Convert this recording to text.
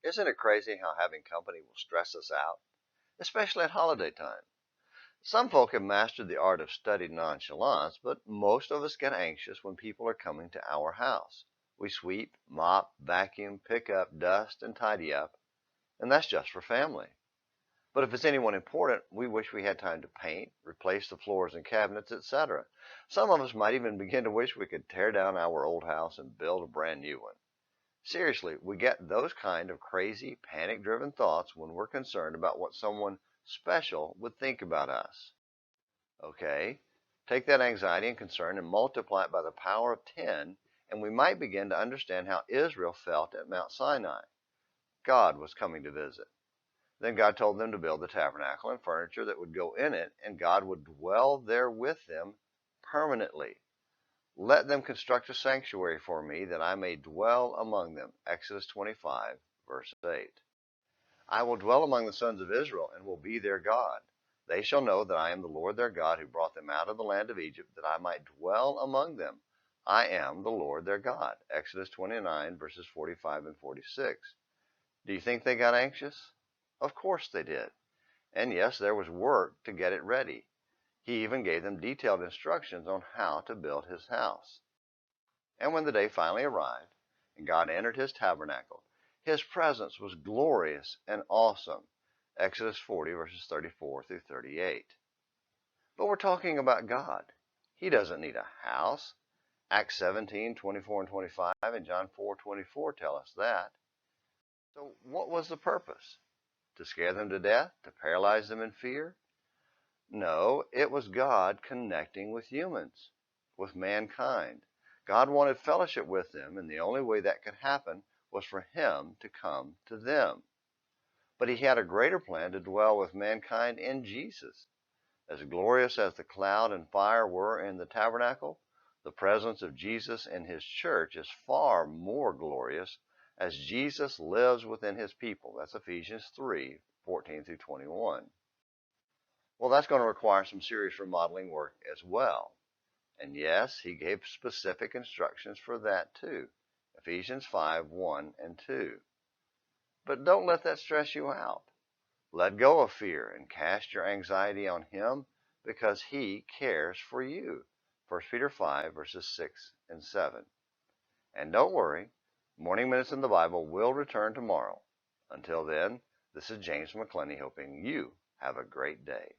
Isn't it crazy how having company will stress us out, especially at holiday time? Some folk have mastered the art of studied nonchalance, but most of us get anxious when people are coming to our house. We sweep, mop, vacuum, pick up dust, and tidy up, and that's just for family. But if it's anyone important, we wish we had time to paint, replace the floors and cabinets, etc. Some of us might even begin to wish we could tear down our old house and build a brand new one. Seriously, we get those kind of crazy, panic-driven thoughts when we're concerned about what someone special would think about us. Okay, take that anxiety and concern and multiply it by the power of 10, and we might begin to understand how Israel felt at Mount Sinai. God was coming to visit. Then God told them to build the tabernacle and furniture that would go in it, and God would dwell there with them permanently. Let them construct a sanctuary for me, that I may dwell among them. Exodus 25, verse 8. I will dwell among the sons of Israel, and will be their God. They shall know that I am the Lord their God, who brought them out of the land of Egypt, that I might dwell among them. I am the Lord their God. Exodus 29, verses 45 and 46. Do you think they got anxious? Of course they did. And yes, there was work to get it ready. He even gave them detailed instructions on how to build his house. And when the day finally arrived, and God entered his tabernacle, his presence was glorious and awesome. Exodus 40, verses 34 through 38. But we're talking about God. He doesn't need a house. Acts 17, 24 and 25, and John 4, 24 tell us that. So what was the purpose? To scare them to death? To paralyze them in fear? No, it was God connecting with humans, with mankind. God wanted fellowship with them, and the only way that could happen was for him to come to them. But he had a greater plan to dwell with mankind in Jesus. As glorious as the cloud and fire were in the tabernacle, the presence of Jesus in his church is far more glorious, as Jesus lives within his people. That's Ephesians 3, 14 through 21. Well, that's going to require some serious remodeling work as well. And yes, he gave specific instructions for that too. Ephesians 5, 1 and 2. But don't let that stress you out. Let go of fear and cast your anxiety on him, because he cares for you. 1 Peter 5, verses 6 and 7. And don't worry, Morning Minutes in the Bible will return tomorrow. Until then, this is James McClenny hoping you have a great day.